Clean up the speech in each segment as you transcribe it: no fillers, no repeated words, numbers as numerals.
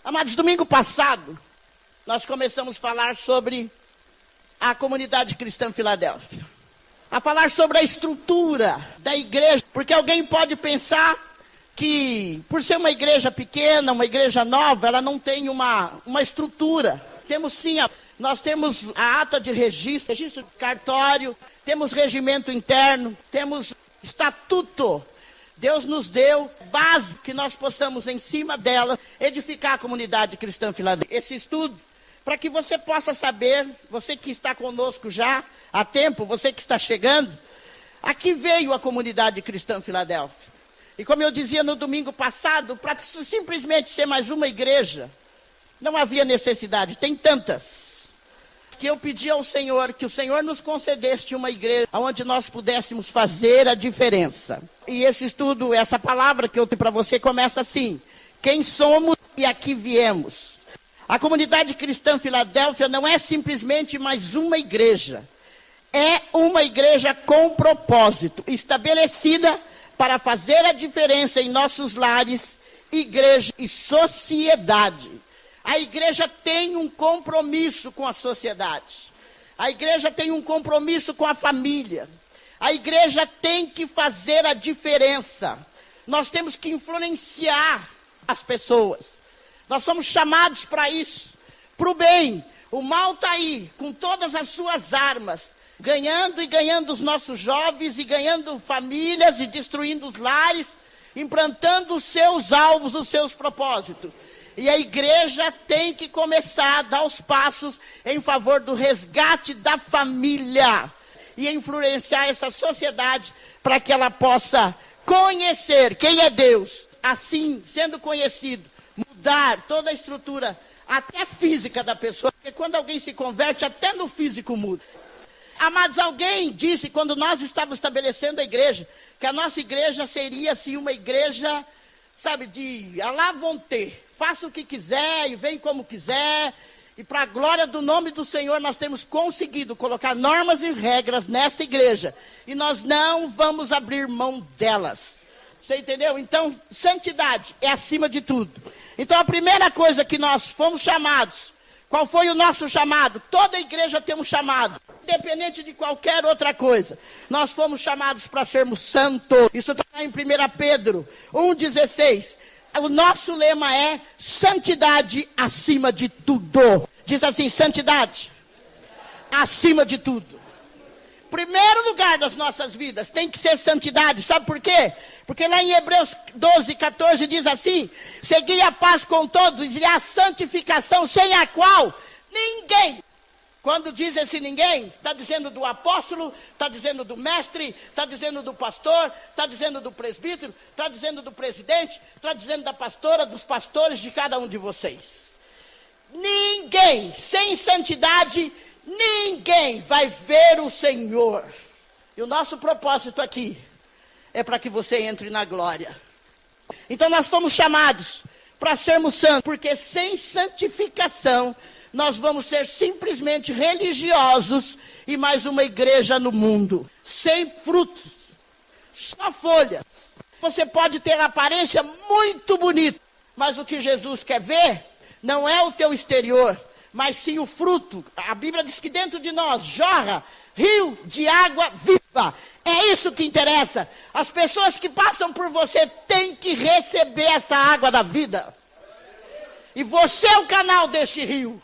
Amados, domingo passado, nós começamos a falar sobre a comunidade cristã Filadélfia. A falar sobre a estrutura da igreja. Porque alguém pode pensar que, por ser uma igreja pequena, uma igreja nova, ela não tem uma estrutura. Temos sim, nós temos a ata de registro de cartório, temos regimento interno, temos estatuto. Deus nos deu base que nós possamos, em cima dela, edificar a comunidade cristã Filadélfia. Esse estudo, para que você possa saber, você que está conosco já há tempo, você que está chegando, aqui veio a comunidade cristã Filadélfia. E como eu dizia no domingo passado, para simplesmente ser mais uma igreja, não havia necessidade, tem tantas. Que eu pedi ao Senhor, que o Senhor nos concedesse uma igreja onde nós pudéssemos fazer a diferença. E esse estudo, essa palavra que eu tenho para você começa assim: quem somos e aqui viemos. A comunidade cristã Filadélfia não é simplesmente mais uma igreja. É uma igreja com propósito, estabelecida para fazer a diferença em nossos lares, igreja e sociedade. A igreja tem um compromisso com a sociedade. A igreja tem um compromisso com a família. A igreja tem que fazer a diferença. Nós temos que influenciar as pessoas. Nós somos chamados para isso, para o bem. O mal está aí, com todas as suas armas, ganhando os nossos jovens, e ganhando famílias, e destruindo os lares, implantando os seus alvos, os seus propósitos. E a igreja tem que começar a dar os passos em favor do resgate da família e influenciar essa sociedade para que ela possa conhecer quem é Deus. Assim, sendo conhecido, mudar toda a estrutura, até física da pessoa, porque quando alguém se converte, até no físico muda. Amados, alguém disse, quando nós estávamos estabelecendo a igreja, que a nossa igreja seria assim uma igreja, sabe, de alá vão ter. Faça o que quiser e vem como quiser. E para a glória do nome do Senhor, nós temos conseguido colocar normas e regras nesta igreja. E nós não vamos abrir mão delas. Você entendeu? Então, santidade é acima de tudo. Então, a primeira coisa que nós fomos chamados, qual foi o nosso chamado? Toda igreja tem um chamado, independente de qualquer outra coisa. Nós fomos chamados para sermos santos. Isso está em 1 Pedro 1,16. O nosso lema é santidade acima de tudo. Diz assim: santidade acima de tudo. Primeiro lugar das nossas vidas tem que ser santidade. Sabe por quê? Porque lá em Hebreus 12:14 diz assim: segui a paz com todos e a santificação, sem a qual ninguém. Quando diz esse ninguém, está dizendo do apóstolo, está dizendo do mestre, está dizendo do pastor, está dizendo do presbítero, está dizendo do presidente, está dizendo da pastora, dos pastores, de cada um de vocês. Ninguém, sem santidade, ninguém vai ver o Senhor. E o nosso propósito aqui é para que você entre na glória. Então nós somos chamados para sermos santos, porque sem santificação nós vamos ser simplesmente religiosos e mais uma igreja no mundo, sem frutos, só folhas. Você pode ter a aparência muito bonita, mas o que Jesus quer ver não é o teu exterior, mas sim o fruto. A Bíblia diz que dentro de nós jorra rio de água viva. É isso que interessa. As pessoas que passam por você têm que receber essa água da vida. E você é o canal deste rio.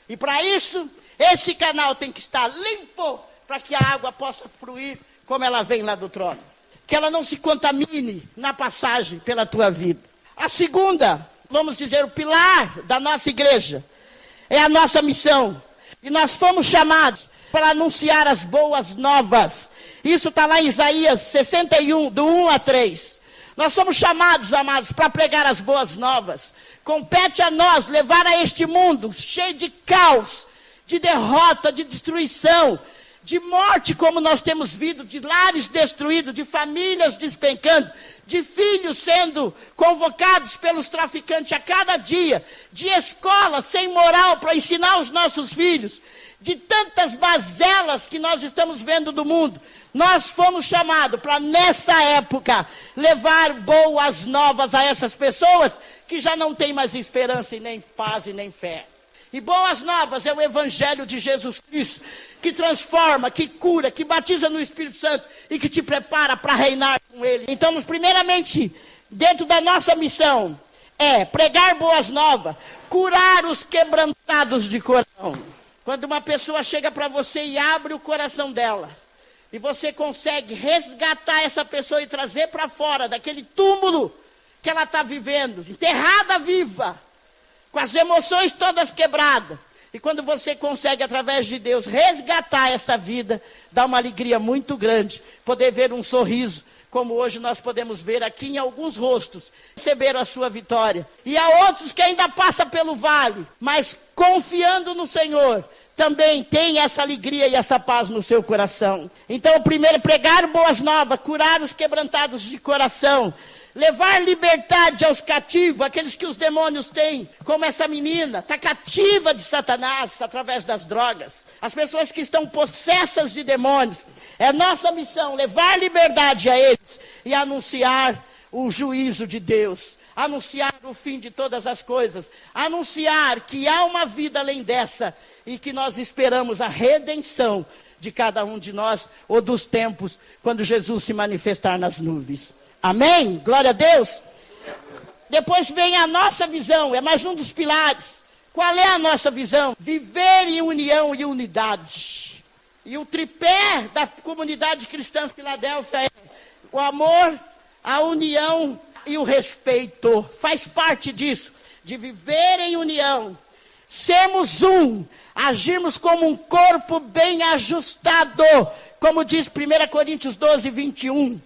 E para isso, esse canal tem que estar limpo, para que a água possa fluir como ela vem lá do trono. Que ela não se contamine na passagem pela tua vida. A segunda, vamos dizer, o pilar da nossa igreja, é a nossa missão. E nós fomos chamados para anunciar as boas novas. Isso está lá em Isaías 61, do 1 a 3. Nós somos chamados, amados, para pregar as boas novas. Compete a nós levar a este mundo cheio de caos, de derrota, de destruição, de morte como nós temos visto, de lares destruídos, de famílias despencando, de filhos sendo convocados pelos traficantes a cada dia, de escolas sem moral para ensinar os nossos filhos, de tantas mazelas que nós estamos vendo do mundo. Nós fomos chamados para, nessa época, levar boas novas a essas pessoas que já não têm mais esperança e nem paz e nem fé. E boas novas é o Evangelho de Jesus Cristo, que transforma, que cura, que batiza no Espírito Santo e que te prepara para reinar com Ele. Então, primeiramente, dentro da nossa missão, é pregar boas novas, curar os quebrantados de coração. Quando uma pessoa chega para você e abre o coração dela, e você consegue resgatar essa pessoa e trazer para fora daquele túmulo que ela está vivendo, enterrada viva, com as emoções todas quebradas. E quando você consegue, através de Deus, resgatar essa vida, dá uma alegria muito grande. Poder ver um sorriso, como hoje nós podemos ver aqui em alguns rostos, receberam a sua vitória. E há outros que ainda passam pelo vale, mas confiando no Senhor, também tem essa alegria e essa paz no seu coração. Então, primeiro, pregar boas novas, curar os quebrantados de coração, levar liberdade aos cativos, aqueles que os demônios têm, como essa menina, está cativa de Satanás através das drogas. As pessoas que estão possessas de demônios, é nossa missão levar liberdade a eles e anunciar o juízo de Deus, anunciar o fim de todas as coisas, anunciar que há uma vida além dessa e que nós esperamos a redenção de cada um de nós ou dos tempos quando Jesus se manifestar nas nuvens. Amém? Glória a Deus. Depois vem a nossa visão, é mais um dos pilares. Qual é a nossa visão? Viver em união e unidade. E o tripé da comunidade cristã Filadélfia é o amor, a união e o respeito. Faz parte disso, de viver em união, sermos um, agirmos como um corpo bem ajustado, como diz 1 Coríntios 12, 21.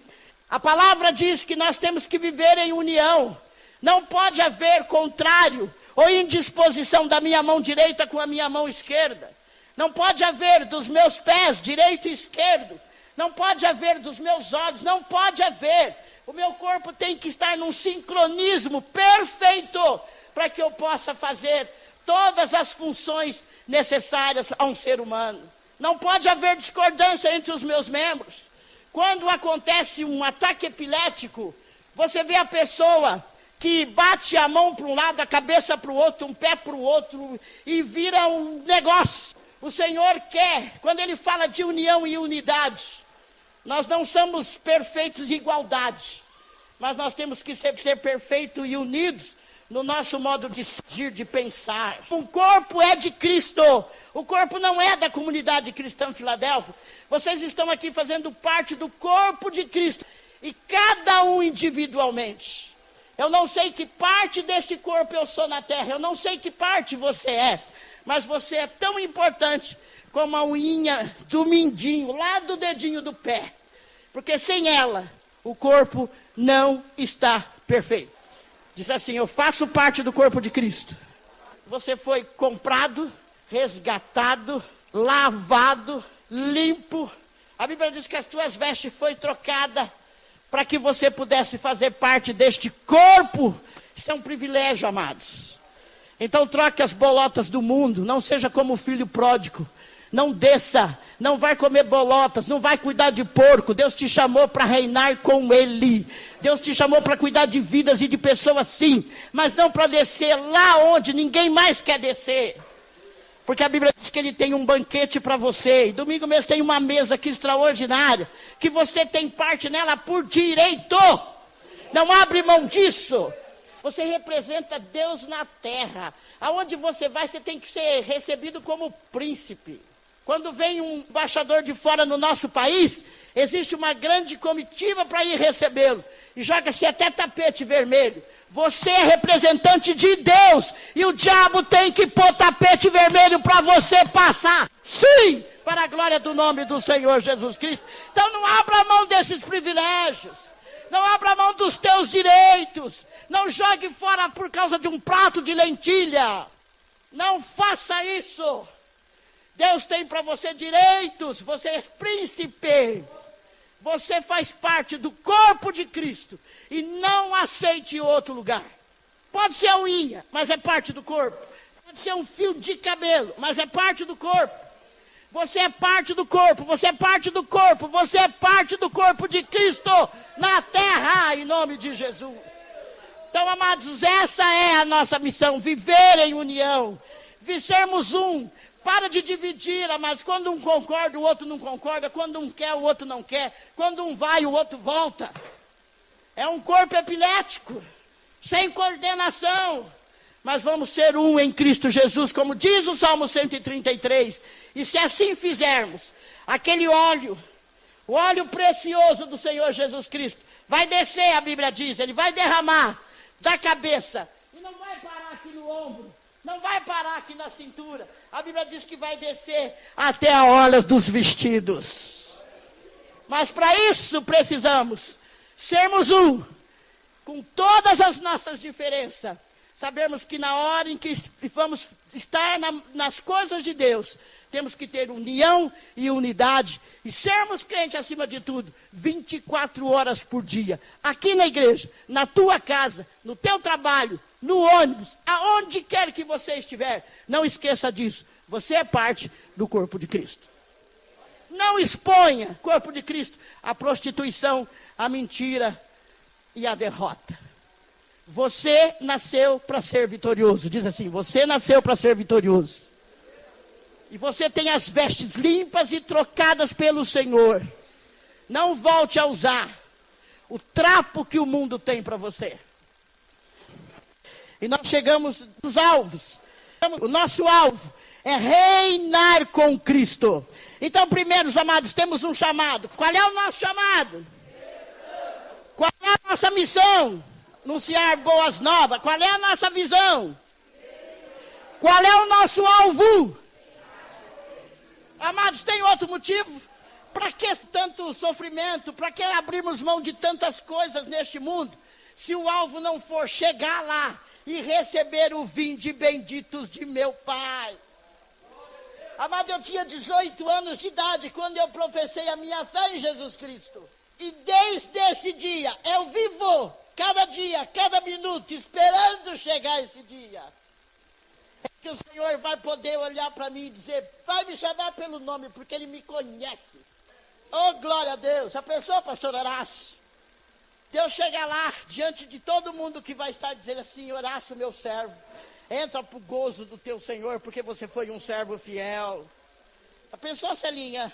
A palavra diz que nós temos que viver em união. Não pode haver contrário ou indisposição da minha mão direita com a minha mão esquerda. Não pode haver dos meus pés, direito e esquerdo. Não pode haver dos meus olhos, não pode haver. O meu corpo tem que estar num sincronismo perfeito para que eu possa fazer todas as funções necessárias a um ser humano. Não pode haver discordância entre os meus membros. Quando acontece um ataque epilético, você vê a pessoa que bate a mão para um lado, a cabeça para o outro, um pé para o outro, e vira um negócio. O Senhor quer, quando Ele fala de união e unidade, nós não somos perfeitos em igualdade, mas nós temos que ser perfeitos e unidos no nosso modo de agir, de pensar. O corpo é de Cristo, o corpo não é da comunidade cristã Filadélfia. Vocês estão aqui fazendo parte do corpo de Cristo, e cada um individualmente. Eu não sei que parte desse corpo eu sou na terra, eu não sei que parte você é, mas você é tão importante como a unhinha do mindinho, lá do dedinho do pé, porque sem ela, o corpo não está perfeito. Diz assim: eu faço parte do corpo de Cristo. Você foi comprado, resgatado, lavado, limpo. A Bíblia diz que as tuas vestes foi trocada para que você pudesse fazer parte deste corpo. Isso é um privilégio, amados. Então troque as bolotas do mundo, não seja como o filho pródigo. Não desça, não vai comer bolotas, não vai cuidar de porco. Deus te chamou para reinar com Ele. Deus te chamou para cuidar de vidas e de pessoas, sim, mas não para descer lá onde ninguém mais quer descer. Porque a Bíblia diz que Ele tem um banquete para você. E domingo mesmo tem uma mesa aqui extraordinária, que você tem parte nela por direito. Não abre mão disso. Você representa Deus na terra. Aonde você vai, você tem que ser recebido como príncipe. Quando vem um embaixador de fora no nosso país, existe uma grande comitiva para ir recebê-lo. E joga-se até tapete vermelho. Você é representante de Deus. E o diabo tem que pôr tapete vermelho para você passar. Sim, para a glória do nome do Senhor Jesus Cristo. Então não abra mão desses privilégios. Não abra mão dos teus direitos. Não jogue fora por causa de um prato de lentilha. Não faça isso. Deus tem para você direitos, você é príncipe. Você faz parte do corpo de Cristo. E não aceite outro lugar. Pode ser a unha, mas é parte do corpo. Pode ser um fio de cabelo, mas é parte do corpo. Você é parte do corpo, você é parte do corpo, você é parte do corpo de Cristo na terra, em nome de Jesus. Então, amados, essa é a nossa missão, viver em união, sermos um. Para de dividir, mas quando um concorda, o outro não concorda. Quando um quer, o outro não quer. Quando um vai, o outro volta. É um corpo epilético, sem coordenação. Mas vamos ser um em Cristo Jesus, como diz o Salmo 133. E se assim fizermos, aquele óleo, o óleo precioso do Senhor Jesus Cristo, vai descer, a Bíblia diz, ele vai derramar da cabeça. E não vai parar aqui no ombro. Não vai parar aqui na cintura. A Bíblia diz que vai descer até a orla dos vestidos. Mas para isso precisamos sermos um. Com todas as nossas diferenças. Sabermos que na hora em que vamos estar nas coisas de Deus, temos que ter união e unidade. E sermos crentes acima de tudo, 24 horas por dia. Aqui na igreja, na tua casa, no teu trabalho, no ônibus, aonde quer que você estiver. Não esqueça disso. Você é parte do corpo de Cristo. Não exponha, corpo de Cristo, a prostituição, a mentira e a derrota. Você nasceu para ser vitorioso. Diz assim, você nasceu para ser vitorioso. E você tem as vestes limpas e trocadas pelo Senhor. Não volte a usar o trapo que o mundo tem para você. E nós chegamos nos alvos. O nosso alvo é reinar com Cristo. Então, primeiros amados, temos um chamado. Qual é o nosso chamado? Qual é a nossa missão? Anunciar boas novas. Qual é a nossa visão? Qual é o nosso alvo? Amados, tem outro motivo? Para que tanto sofrimento? Para que abrirmos mão de tantas coisas neste mundo? Se o alvo não for chegar lá e receber o vinde benditos de meu Pai. Amado, eu tinha 18 anos de idade quando eu professei a minha fé em Jesus Cristo. E desde esse dia, eu vivo cada dia, cada minuto, esperando chegar esse dia. É que o Senhor vai poder olhar para mim e dizer, vai me chamar pelo nome, porque Ele me conhece. Oh, glória a Deus. Já pensou, pastor Horácio? Deus chega lá, diante de todo mundo que vai estar dizendo assim, Horácio, meu servo, entra para o gozo do teu Senhor, porque você foi um servo fiel. Já pensou, Celinha?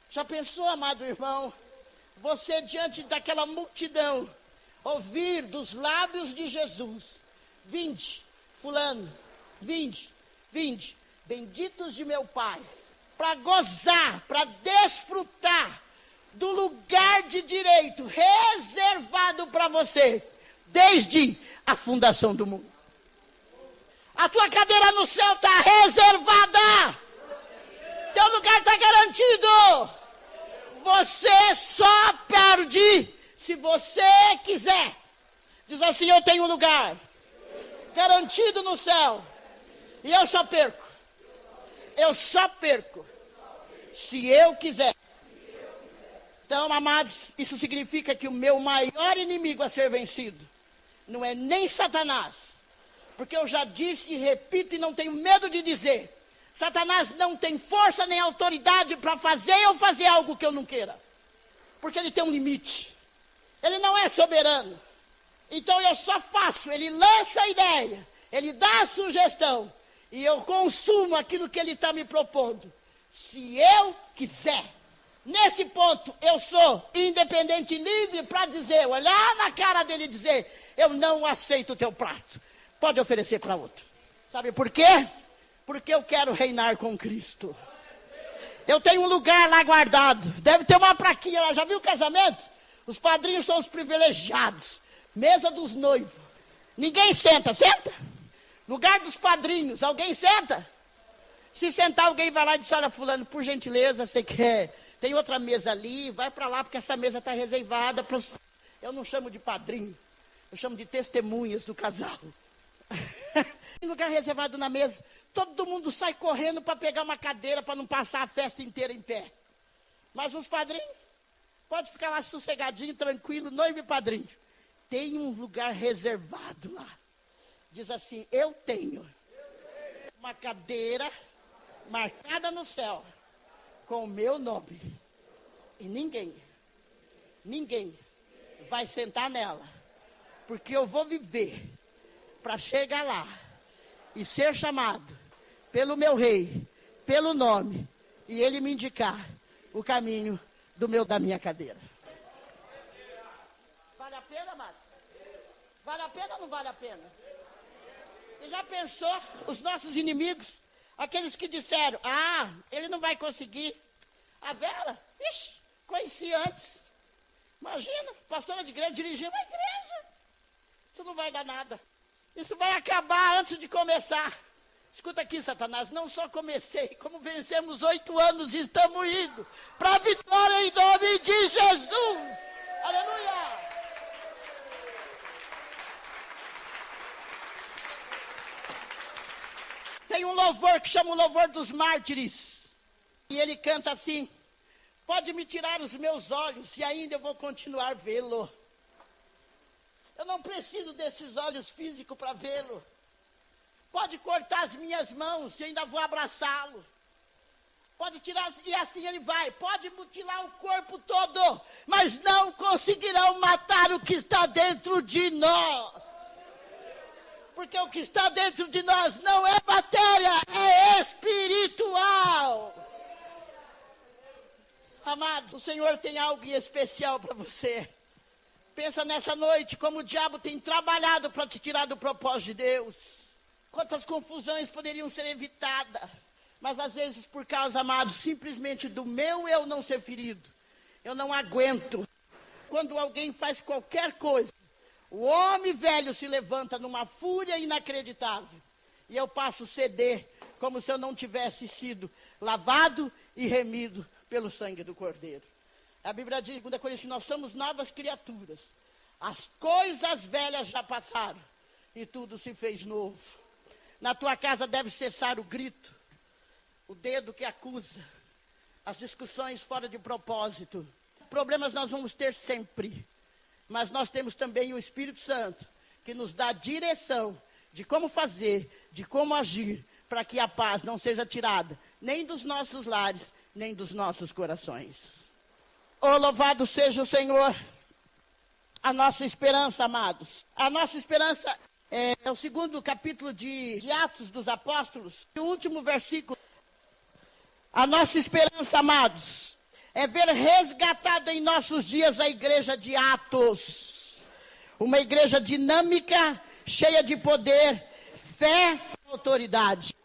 Já pensou, amado irmão? Você diante daquela multidão, ouvir dos lábios de Jesus, vinde, fulano, vinde, benditos de meu Pai, para gozar, para desfrutar do lugar de direito reservado para você, desde a fundação do mundo. A tua cadeira no céu está reservada, teu lugar está garantido. Você só perde se você quiser. Diz assim, eu tenho um lugar garantido no céu. E eu só perco. Eu só perco se eu quiser. Então, amados, isso significa que o meu maior inimigo a ser vencido não é nem Satanás. Porque eu já disse e repito e não tenho medo de dizer. Satanás não tem força nem autoridade para fazer ou fazer algo que eu não queira. Porque ele tem um limite. Ele não é soberano. Então eu só faço, ele lança a ideia, ele dá a sugestão, e eu consumo aquilo que ele está me propondo. Se eu quiser. Nesse ponto, eu sou independente e livre para dizer, olhar na cara dele e dizer, eu não aceito o teu prato. Pode oferecer para outro. Sabe por quê? Porque eu quero reinar com Cristo. Eu tenho um lugar lá guardado. Deve ter uma plaquinha lá. Já viu o casamento? Os padrinhos são os privilegiados. Mesa dos noivos. Ninguém senta. Senta? Lugar dos padrinhos. Alguém senta? Se sentar, alguém vai lá e diz, olha, fulano, por gentileza, você quer... Tem outra mesa ali, vai para lá, porque essa mesa está reservada para os... Eu não chamo de padrinho. Eu chamo de testemunhas do casal. Tem lugar reservado na mesa. Todo mundo sai correndo para pegar uma cadeira para não passar a festa inteira em pé. Mas os padrinhos, pode ficar lá sossegadinho, tranquilo, noivo e padrinho. Tem um lugar reservado lá. Diz assim, eu tenho uma cadeira marcada no céu com o meu nome. E ninguém vai sentar nela. Porque eu vou viver para chegar lá e ser chamado pelo meu rei, pelo nome, e ele me indicar o caminho da minha cadeira. Vale a pena, Marcos? Vale a pena ou não vale a pena? Você já pensou, os nossos inimigos, aqueles que disseram, ele não vai conseguir. A Vera, conheci antes. Imagina, pastora de igreja, dirigiu uma igreja. Isso não vai dar nada. Isso vai acabar antes de começar. Escuta aqui, Satanás, não só comecei, como vencemos 8 anos e estamos indo para a vitória em nome de Jesus. Aleluia! Tem um louvor que chama o louvor dos mártires. E ele canta assim, pode me tirar os meus olhos e ainda eu vou continuar vê-lo. Eu não preciso desses olhos físicos para vê-lo. Pode cortar as minhas mãos e ainda vou abraçá-lo. Pode tirar, e assim ele vai. Pode mutilar o corpo todo, mas não conseguirão matar o que está dentro de nós. Porque o que está dentro de nós não é matéria, é espiritual. Amados, o Senhor tem algo especial para você. Pensa nessa noite como o diabo tem trabalhado para te tirar do propósito de Deus. Quantas confusões poderiam ser evitadas. Mas às vezes por causa, amados, simplesmente do meu eu não ser ferido. Eu não aguento. Quando alguém faz qualquer coisa, o homem velho se levanta numa fúria inacreditável. E eu passo a ceder como se eu não tivesse sido lavado e remido pelo sangue do Cordeiro. A Bíblia diz, em 2 Coríntios, que nós somos novas criaturas. As coisas velhas já passaram e tudo se fez novo. Na tua casa deve cessar o grito, o dedo que acusa, as discussões fora de propósito. Problemas nós vamos ter sempre, mas nós temos também o Espírito Santo, que nos dá direção de como fazer, de como agir, para que a paz não seja tirada, nem dos nossos lares, nem dos nossos corações. Oh, louvado seja o Senhor, a nossa esperança, amados. A nossa esperança é o 2º capítulo de Atos dos Apóstolos, o último versículo. A nossa esperança, amados, é ver resgatada em nossos dias a igreja de Atos. Uma igreja dinâmica, cheia de poder, fé e autoridade.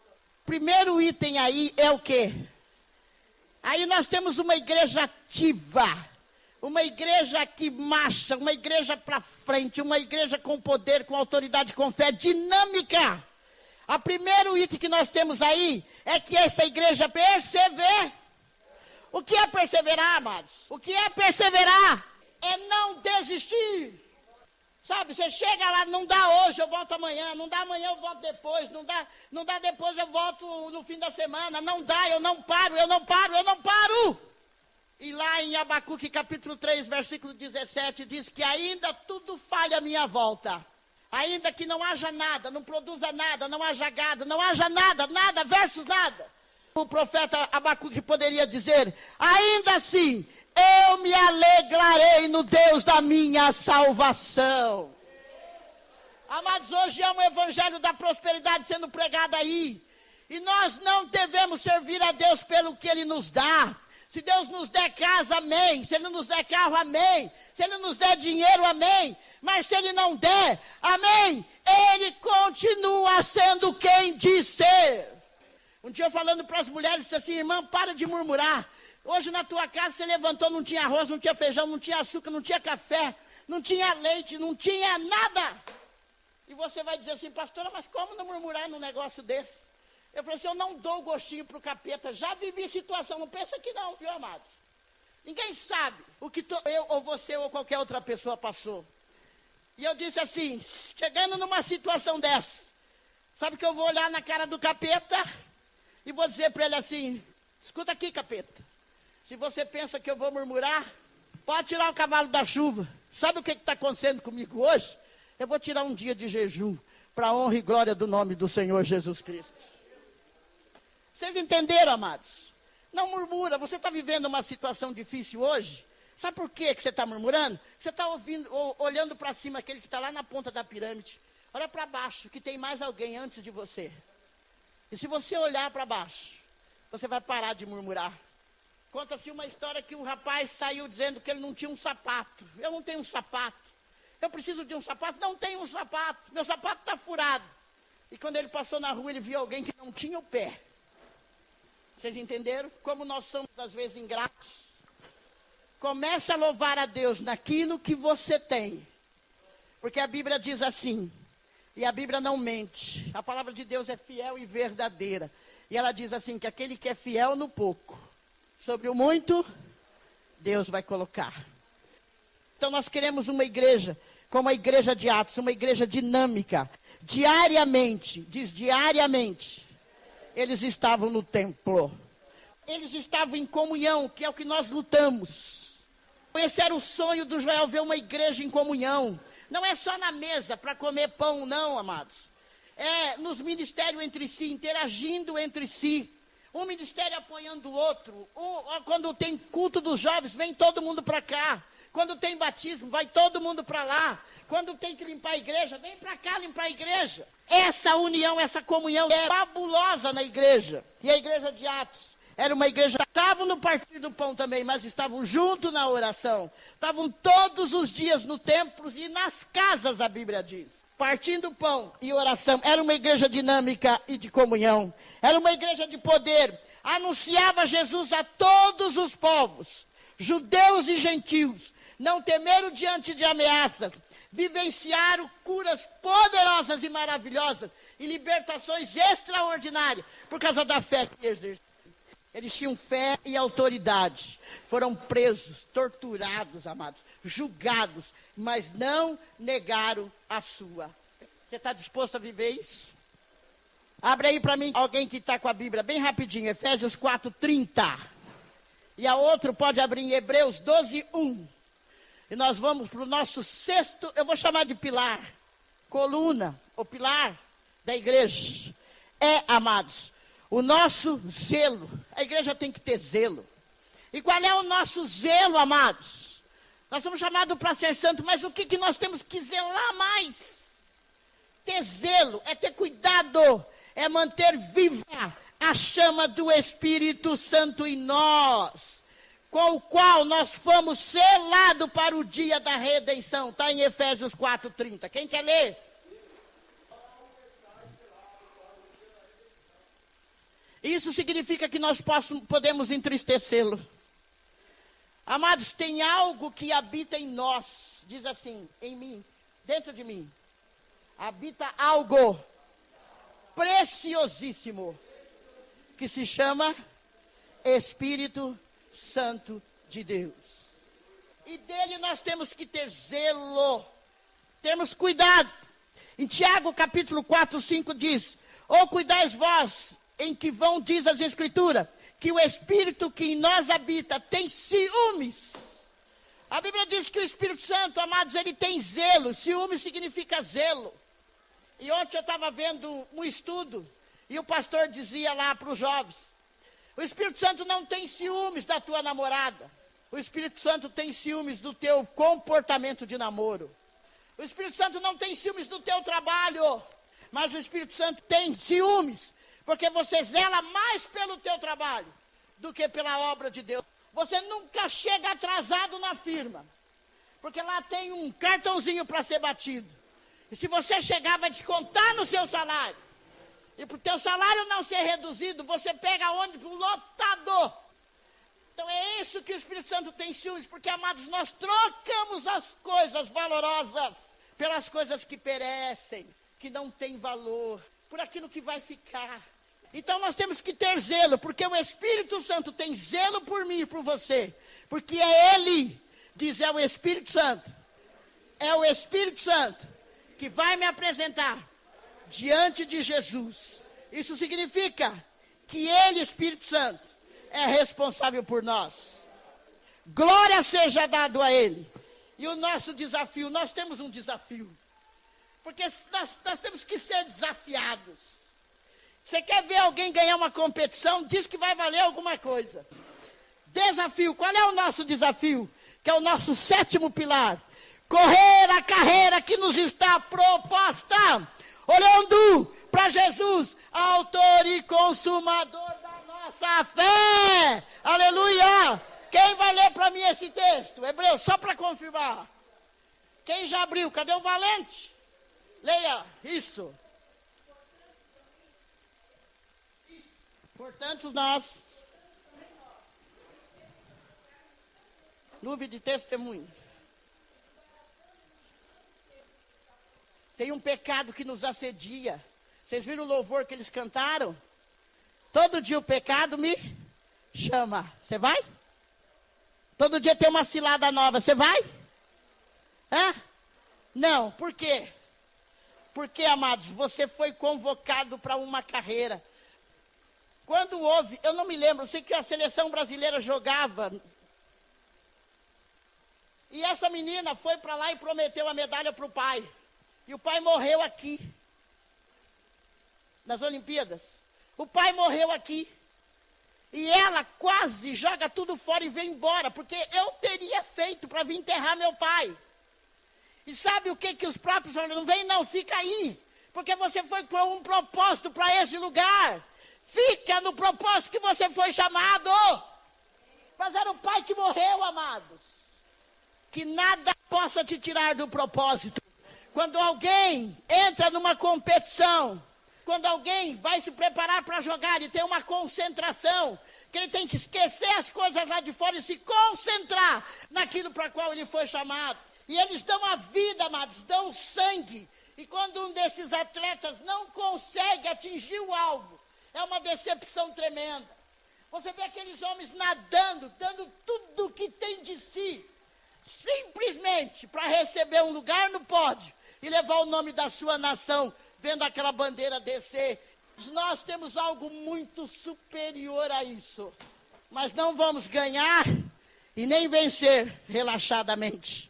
Primeiro item aí é o quê? Aí nós temos uma igreja ativa, uma igreja que marcha, uma igreja para frente, uma igreja com poder, com autoridade, com fé, dinâmica. O primeiro item que nós temos aí é que essa igreja persevera. O que é perseverar, amados? O que é perseverar? É não desistir. Sabe, você chega lá, não dá hoje, eu volto amanhã, não dá amanhã, eu volto depois, não dá depois, eu volto no fim da semana, não dá, eu não paro. E lá em Abacuque capítulo 3, versículo 17, diz que ainda tudo falha à minha volta. Ainda que não haja nada, não produza nada, não haja gado, não haja nada versus nada. O profeta Abacuque poderia dizer, ainda assim, eu me alegrarei no Deus da minha salvação. Amados, hoje é um evangelho da prosperidade sendo pregado aí. E nós não devemos servir a Deus pelo que Ele nos dá. Se Deus nos der casa, amém. Se Ele nos der carro, amém. Se Ele nos der dinheiro, amém. Mas se Ele não der, amém. Ele continua sendo quem diz ser. Um dia eu falando para as mulheres, disse assim, irmã, para de murmurar. Hoje na tua casa você levantou, não tinha arroz, não tinha feijão, não tinha açúcar, não tinha café, não tinha leite, não tinha nada. E você vai dizer assim, pastora, mas como não murmurar num negócio desse? Eu falei assim, eu não dou gostinho para o capeta, já vivi situação, não pensa que não, viu, amados? Ninguém sabe o que eu ou você ou qualquer outra pessoa passou. E eu disse assim, chegando numa situação dessa, Sabe que eu vou olhar na cara do capeta e vou dizer para ele assim: escuta aqui, capeta, se você pensa que eu vou murmurar, pode tirar o cavalo da chuva. Sabe o que está acontecendo comigo hoje? Eu vou tirar um dia de jejum para a honra e glória do nome do Senhor Jesus Cristo. Vocês entenderam, amados? Não murmura. Você está vivendo uma situação difícil hoje? Sabe por que você está murmurando? Você está olhando para cima, aquele que está lá na ponta da pirâmide. Olha para baixo, que tem mais alguém antes de você. E se você olhar para baixo, você vai parar de murmurar. Conta-se uma história que um rapaz saiu dizendo que ele não tinha um sapato. Eu não tenho um sapato. Eu preciso de um sapato? Não tenho um sapato. Meu sapato está furado. E quando ele passou na rua, ele viu alguém que não tinha o pé. Vocês entenderam? Como nós somos, às vezes, ingratos. Comece a louvar a Deus naquilo que você tem. Porque a Bíblia diz assim, e a Bíblia não mente. A palavra de Deus é fiel e verdadeira. E ela diz assim, que aquele que é fiel no pouco, sobre o muito, Deus vai colocar. Então nós queremos uma igreja, como a igreja de Atos, uma igreja dinâmica. Diariamente, diz diariamente, eles estavam no templo. Eles estavam em comunhão, que é o que nós lutamos. Esse era o sonho do Joel, ver uma igreja em comunhão. Não é só na mesa para comer pão, não, amados. É nos ministérios entre si, interagindo entre si. Um ministério apoiando o outro. Quando tem culto dos jovens, vem todo mundo para cá. Quando tem batismo, vai todo mundo para lá. Quando tem que limpar a igreja, vem para cá limpar a igreja. Essa união, essa comunhão é fabulosa na igreja. E a igreja de Atos era uma igreja que estavam no partir do pão também, mas estavam junto na oração. Estavam todos os dias no templo e nas casas, a Bíblia diz. Partindo o pão e oração. Era uma igreja dinâmica e de comunhão. Era uma igreja de poder. Anunciava Jesus a todos os povos, judeus e gentios. Não temeram diante de ameaças. Vivenciaram curas poderosas e maravilhosas. E libertações extraordinárias. Por causa da fé que exerciam. Eles tinham fé e autoridade. Foram presos, torturados, amados. Julgados. Mas não negaram a sua. Você está disposto a viver isso? Abre aí para mim alguém que está com a Bíblia bem rapidinho. Efésios 4:30. E a outra pode abrir em Hebreus 12:1. E nós vamos para o nosso sexto, eu vou chamar de pilar. Coluna, ou pilar da igreja. Amados, o nosso zelo. A igreja tem que ter zelo. E qual é o nosso zelo, amados? Nós somos chamados para ser santos, mas o que nós temos que zelar mais? Ter zelo, é ter cuidado, é manter viva a chama do Espírito Santo em nós, com o qual nós fomos selados para o dia da redenção. Está em Efésios 4:30. Quem quer ler? Isso significa que nós podemos entristecê-lo. Amados, tem algo que habita em nós. Diz assim, em mim, dentro de mim. Habita algo preciosíssimo, que se chama Espírito Santo de Deus. E dele nós temos que ter zelo. Temos cuidado. Em Tiago capítulo 4:5 diz: ou cuidais vós, em que vão, diz as Escrituras, que o Espírito que em nós habita tem ciúmes. A Bíblia diz que o Espírito Santo, amados, ele tem zelo. Ciúmes significa zelo. E ontem eu estava vendo um estudo, e o pastor dizia lá para os jovens: o Espírito Santo não tem ciúmes da tua namorada. O Espírito Santo tem ciúmes do teu comportamento de namoro. O Espírito Santo não tem ciúmes do teu trabalho. Mas o Espírito Santo tem ciúmes, porque você zela mais pelo teu trabalho do que pela obra de Deus. Você nunca chega atrasado na firma, porque lá tem um cartãozinho para ser batido. E se você chegar, vai descontar no seu salário. E para o teu salário não ser reduzido, você pega ônibus lotado. Então é isso que o Espírito Santo tem ciúmes, porque, amados, nós trocamos as coisas valorosas pelas coisas que perecem, que não têm valor, por aquilo que vai ficar. Então nós temos que ter zelo, porque o Espírito Santo tem zelo por mim e por você. Porque é Ele, diz, é o Espírito Santo. É o Espírito Santo que vai me apresentar diante de Jesus. Isso significa que Ele, Espírito Santo, é responsável por nós. Glória seja dado a Ele. E o nosso desafio, nós temos um desafio. Porque nós temos que ser desafiados. Você quer ver alguém ganhar uma competição? Diz que vai valer alguma coisa. Desafio, qual é o nosso desafio? Que é o nosso 7º pilar. Correr a carreira que nos está proposta. Olhando para Jesus, autor e consumador da nossa fé. Aleluia! Quem vai ler para mim esse texto? Hebreus, só para confirmar. Quem já abriu? Cadê o valente? Leia, isso. Portanto, nós, nuvem de testemunho. Tem um pecado que nos assedia. Vocês viram o louvor que eles cantaram? Todo dia o pecado me chama. Você vai? Todo dia tem uma cilada nova. Você vai? Hã? Não. Por quê? Porque, amados, você foi convocado para uma carreira. Quando houve, eu não me lembro, eu sei que a seleção brasileira jogava. E essa menina foi para lá e prometeu a medalha para o pai. E o pai morreu aqui. Nas Olimpíadas. O pai morreu aqui. E ela quase joga tudo fora e vem embora. Porque eu teria feito para vir enterrar meu pai. E sabe o que os próprios falam? Não vem não, fica aí. Porque você foi com um propósito para esse lugar. Fica no propósito que você foi chamado. Mas era o pai que morreu, amados. Que nada possa te tirar do propósito. Quando alguém entra numa competição, quando alguém vai se preparar para jogar e tem uma concentração, que ele tem que esquecer as coisas lá de fora e se concentrar naquilo para qual ele foi chamado. E eles dão a vida, amados, dão sangue. E quando um desses atletas não consegue atingir o alvo, é uma decepção tremenda. Você vê aqueles homens nadando, dando tudo o que tem de si, simplesmente para receber um lugar no pódio e levar o nome da sua nação, vendo aquela bandeira descer. Nós temos algo muito superior a isso. Mas não vamos ganhar e nem vencer relaxadamente.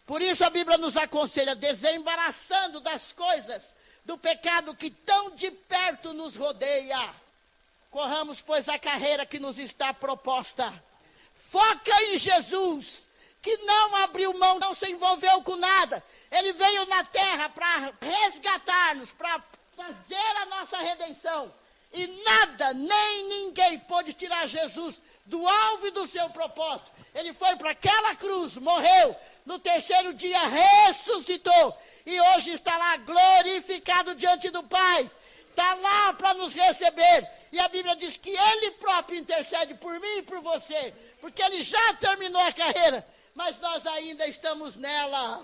Por isso a Bíblia nos aconselha, desembaraçando das coisas, do pecado que tão de perto nos rodeia. Corramos, pois, a carreira que nos está proposta. Foca em Jesus, que não abriu mão, não se envolveu com nada. Ele veio na terra para resgatar-nos, para fazer a nossa redenção. E nada, nem ninguém pôde tirar Jesus do alvo e do seu propósito. Ele foi para aquela cruz, morreu, no 3º dia ressuscitou. E hoje está lá glorificado diante do Pai. Está lá para nos receber. E a Bíblia diz que Ele próprio intercede por mim e por você. Porque Ele já terminou a carreira. Mas nós ainda estamos nela.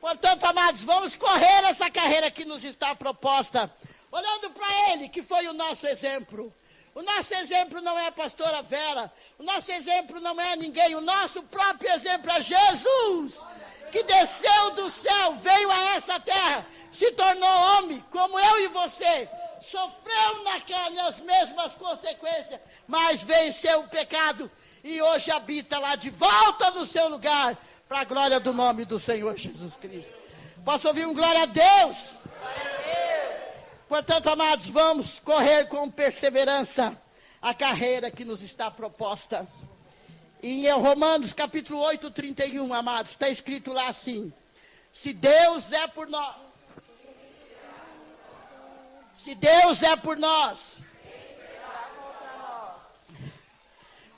Portanto, amados, vamos correr essa carreira que nos está proposta. Olhando para Ele, que foi o nosso exemplo. O nosso exemplo não é a pastora Vera. O nosso exemplo não é ninguém. O nosso próprio exemplo é Jesus. Que desceu do céu, veio a essa terra, se tornou homem, como eu e você. Sofreu na carne as mesmas consequências, mas venceu o pecado. E hoje habita lá de volta no seu lugar, para a glória do nome do Senhor Jesus Cristo. Posso ouvir um glória a Deus? Glória a Deus. Portanto, amados, vamos correr com perseverança a carreira que nos está proposta. E em Romanos capítulo 8, 31, amados, está escrito lá assim: se Deus é por nós, se Deus é por nós,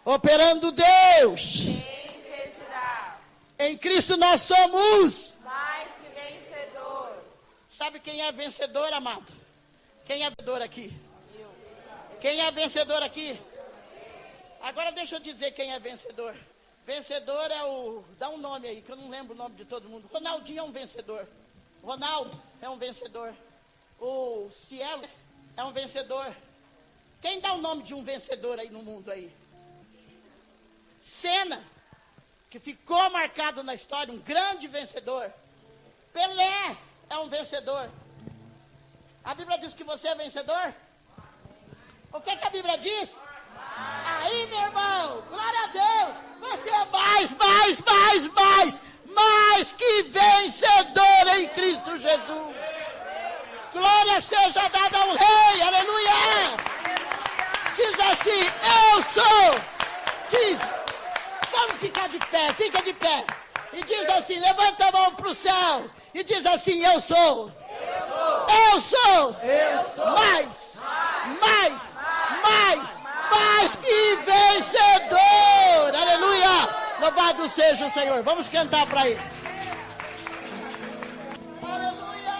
operando Deus, em Cristo nós somos mais que vencedores. Sabe quem é vencedor, amado? Quem é vencedor aqui? Quem é vencedor aqui? Agora deixa eu dizer quem é vencedor. Vencedor é o... Dá um nome aí, que eu não lembro o nome de todo mundo. Ronaldinho é um vencedor. Ronaldo é um vencedor. O Cielo é um vencedor. Quem dá o nome de um vencedor aí no mundo aí? Senna, que ficou marcado na história, um grande vencedor. Pelé é um vencedor. A Bíblia diz que você é vencedor? O que a Bíblia diz? Aí, meu irmão, glória a Deus, você é mais que vencedor em Cristo Jesus. Glória seja dada ao Rei, aleluia. Diz assim, eu sou. Diz, vamos ficar de pé, fica de pé. E diz assim, levanta a mão para o céu. E diz assim, eu sou. Eu sou. Mais que vencedor. Aleluia. Louvado seja o Senhor. Vamos cantar para ele. Aleluia.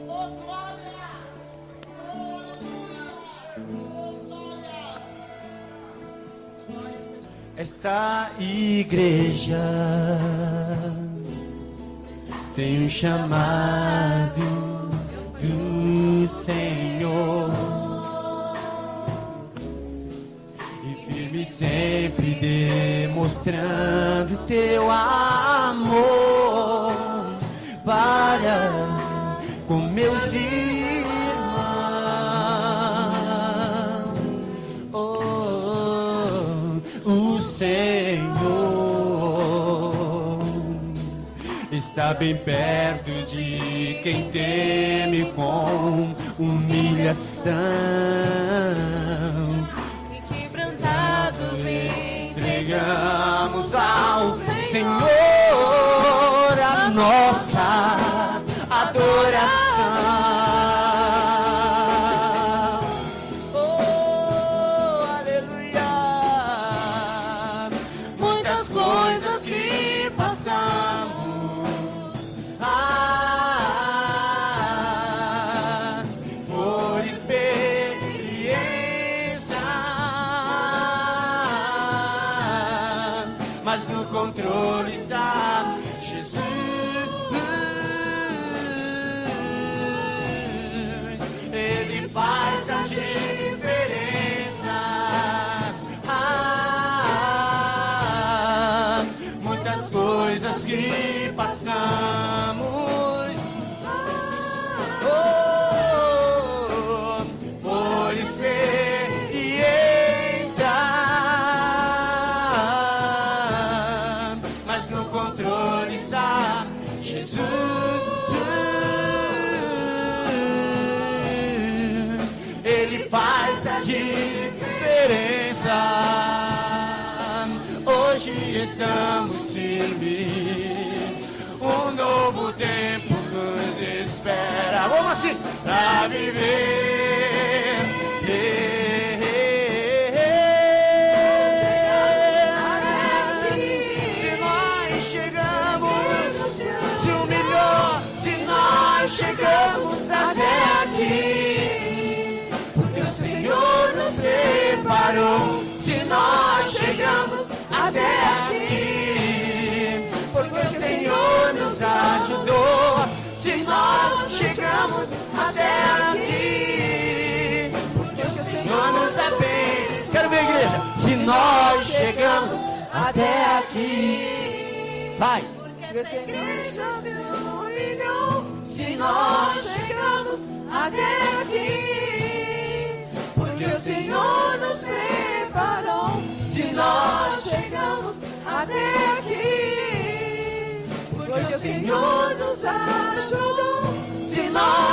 Oh, glória. Oh, aleluia. Oh, glória. Esta igreja tem um chamado do Senhor e firme sempre demonstrando teu amor para com meus irmãos. O Senhor está bem perto de quem teme com humilhação. E quebrantados entregamos ao Senhor a nossa adoração. Oh, aleluia. Muitas coisas que passamos, por experiência, mas no controle está Jesus. Ele faz a diferença. Muitas coisas que passamos, por experiência, mas no controle está Jesus. Ele faz a diferença. Hoje estamos firmes, um novo tempo nos espera. Vamos assim, pra viver. Se nós chegamos, se o melhor, se nós chegamos até aqui, porque o Senhor nos preparou. Se nós chegamos até aqui, porque o Senhor nos ajudou. Se nós chegamos até aqui, porque o Senhor nos abençoou. Quero ver, igreja. Se nós chegamos até aqui, vai. porque o Senhor nos iluminou. Se nós chegamos até aqui, porque o Senhor nos preparou. Se nós chegamos até aqui, porque o Senhor nos ajudou. Se nós